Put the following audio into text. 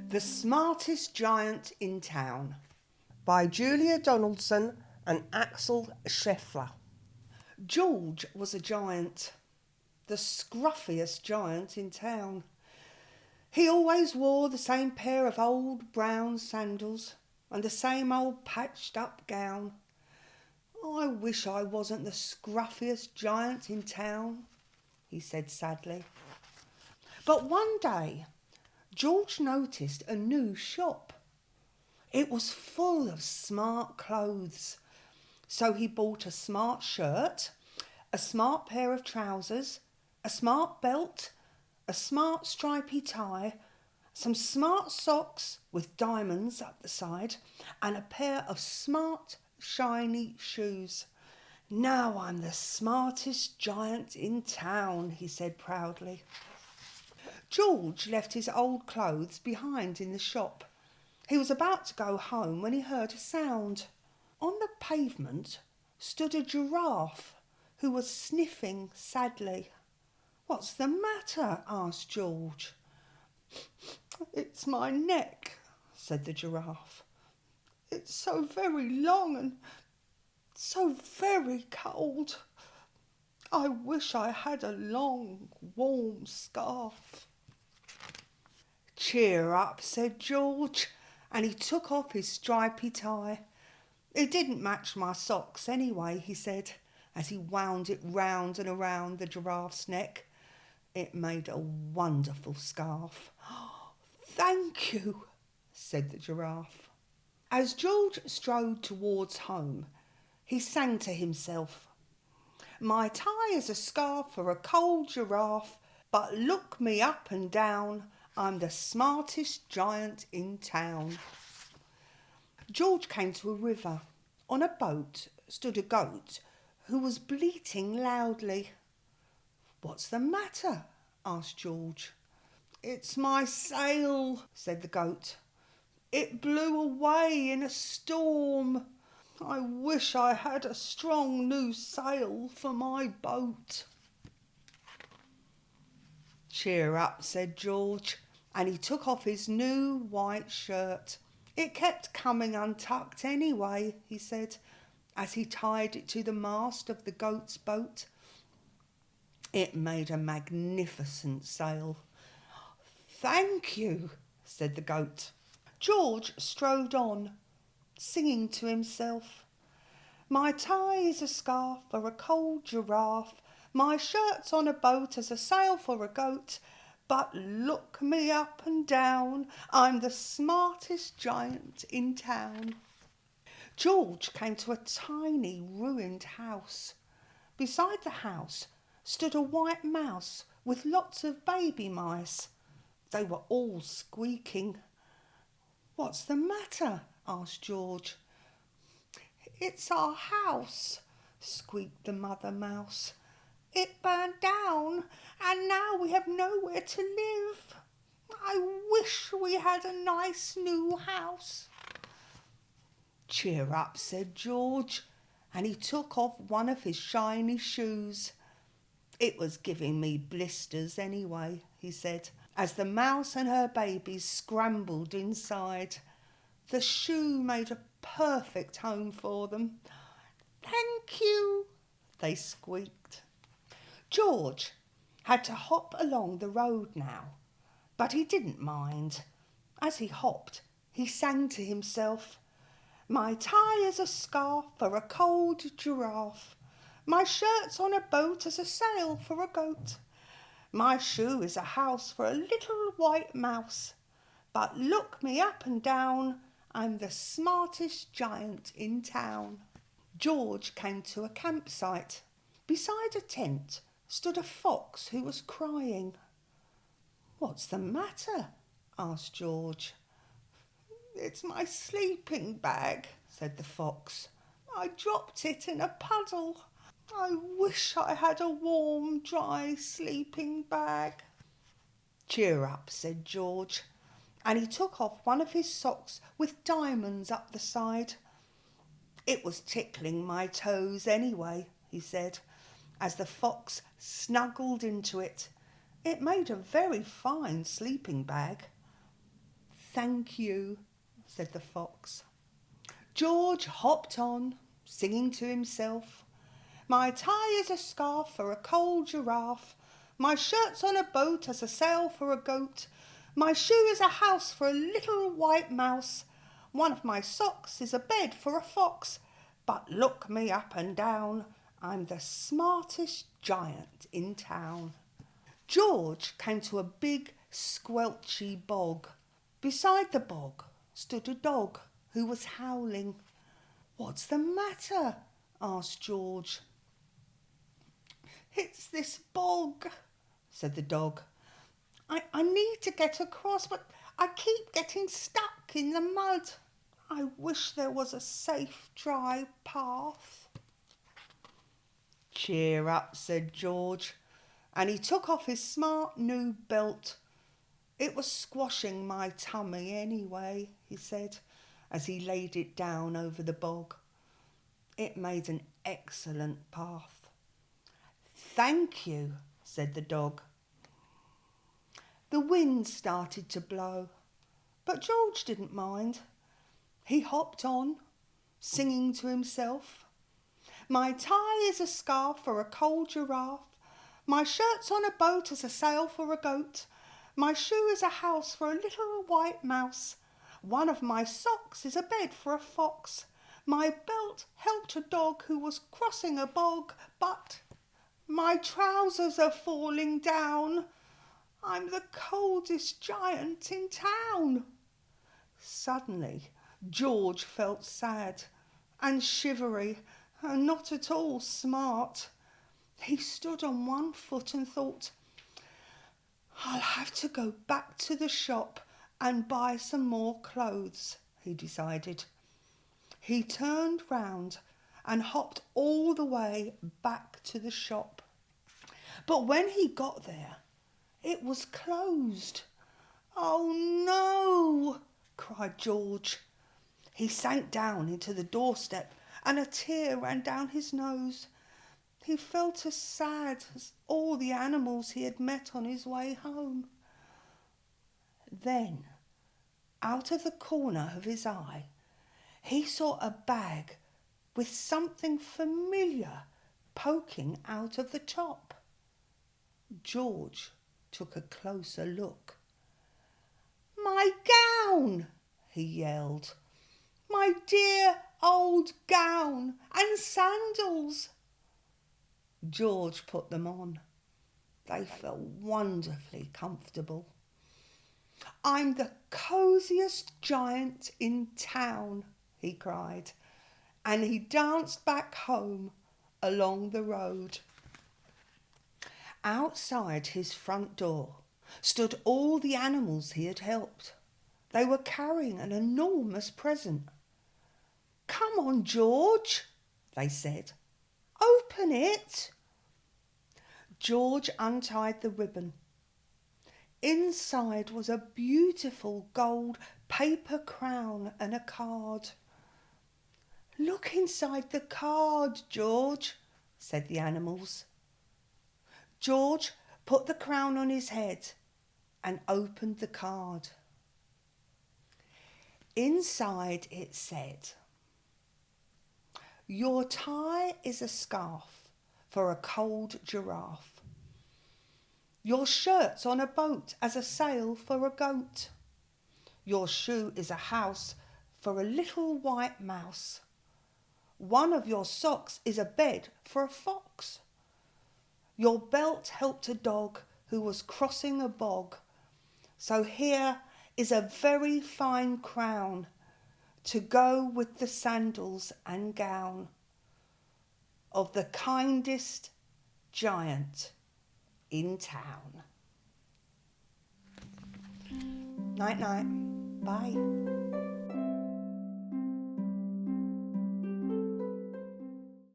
The Smartest Giant in Town by Julia Donaldson and Axel Scheffler. George was a giant, the scruffiest giant in town. He always wore the same pair of old brown sandals and the same old patched up gown. I wish I wasn't the scruffiest giant in town, he said sadly. But one day, George noticed a new shop. It was full of smart clothes. So he bought a smart shirt, a smart pair of trousers, a smart belt, a smart stripy tie, some smart socks with diamonds up the side, and a pair of smart, shiny shoes. Now I'm the smartest giant in town, he said proudly. George left his old clothes behind in the shop. He was about to go home when he heard a sound. On the pavement stood a giraffe who was sniffing sadly. "What's the matter?" asked George. "It's my neck," said the giraffe. "It's so very long and so very cold. I wish I had a long, warm scarf." "Cheer up," said George, and he took off his stripy tie. "It didn't match my socks anyway," he said, as he wound it round and around the giraffe's neck. It made a wonderful scarf. "Thank you," said the giraffe. As George strode towards home, he sang to himself, "My tie is a scarf for a cold giraffe, but look me up and down, I'm the smartest giant in town." George came to a river. On a boat stood a goat who was bleating loudly. "What's the matter?" asked George. "It's my sail," said the goat. "It blew away in a storm. I wish I had a strong new sail for my boat." "Cheer up," said George, and he took off his new white shirt. "It kept coming untucked anyway," he said, as he tied it to the mast of the goat's boat. It made a magnificent sail. "Thank you," said the goat. George strode on, singing to himself, "My tie is a scarf for a cold giraffe, my shirt's on a boat as a sail for a goat, but look me up and down, I'm the smartest giant in town." George came to a tiny ruined house. Beside the house stood a white mouse with lots of baby mice. They were all squeaking. "What's the matter?" asked George. "It's our house," squeaked the mother mouse. "It burned down and now we have nowhere to live. I wish we had a nice new house." "Cheer up," said George, and he took off one of his shiny shoes. "It was giving me blisters anyway," he said, as the mouse and her babies scrambled inside. The shoe made a perfect home for them. "Thank you," they squeaked. George had to hop along the road now, but he didn't mind. As he hopped, he sang to himself, "My tie is a scarf for a cold giraffe, my shirt's on a boat as a sail for a goat, my shoe is a house for a little white mouse, but look me up and down, I'm the smartest giant in town." George came to a campsite. Beside a tent stood a fox who was crying. "What's the matter?" asked George. "It's my sleeping bag," said the fox. "I dropped it in a puddle. I wish I had a warm, dry sleeping bag." "Cheer up," said George, and he took off one of his socks with diamonds up the side. "It was tickling my toes anyway," he said, as the fox snuggled into it. It made a very fine sleeping bag. "Thank you," said the fox. George hopped on, singing to himself. My tie is a scarf for a cold giraffe. My shirt's on a boat as a sail for a goat. My shoe is a house for a little white mouse. One of my socks is a bed for a fox. But look me up and down, I'm the smartest giant in town. George came to a big, squelchy bog. Beside the bog stood a dog who was howling. "What's the matter?" asked George. "It's this bog," said the dog. I need to get across, but I keep getting stuck in the mud. I wish there was a safe, dry path." "Cheer up," said George, and he took off his smart new belt. "It was squashing my tummy anyway," he said, as he laid it down over the bog. It made an excellent path. "Thank you," said the dog. The wind started to blow, but George didn't mind. He hopped on, singing to himself. My tie is a scarf for a cold giraffe. My shirt's on a boat as a sail for a goat. My shoe is a house for a little white mouse. One of my socks is a bed for a fox. My belt helped a dog who was crossing a bog, but my trousers are falling down. I'm the coldest giant in town." Suddenly, George felt sad and shivery and not at all smart. He stood on one foot and thought, "I'll have to go back to the shop and buy some more clothes," he decided. He turned round and hopped all the way back to the shop. But when he got there, it was closed. "Oh no!" cried George. He sank down into the doorstep and a tear ran down his nose. He felt as sad as all the animals he had met on his way home. Then, out of the corner of his eye, he saw a bag with something familiar poking out of the top. George took a closer look. "My gown!" he yelled. "My dear old gown and sandals!" George put them on. They felt wonderfully comfortable. "I'm the cosiest giant in town," he cried, and he danced back home along the road. Outside his front door stood all the animals he had helped. They were carrying an enormous present. "Come on, George," they said. "Open it." George untied the ribbon. Inside was a beautiful gold paper crown and a card. "Look inside the card, George," said the animals. George put the crown on his head and opened the card. Inside it said, "Your tie is a scarf for a cold giraffe. Your shirt's on a boat as a sail for a goat. Your shoe is a house for a little white mouse. One of your socks is a bed for a fox. Your belt helped a dog who was crossing a bog. So here is a very fine crown to go with the sandals and gown of the kindest giant in town." Night night. Bye.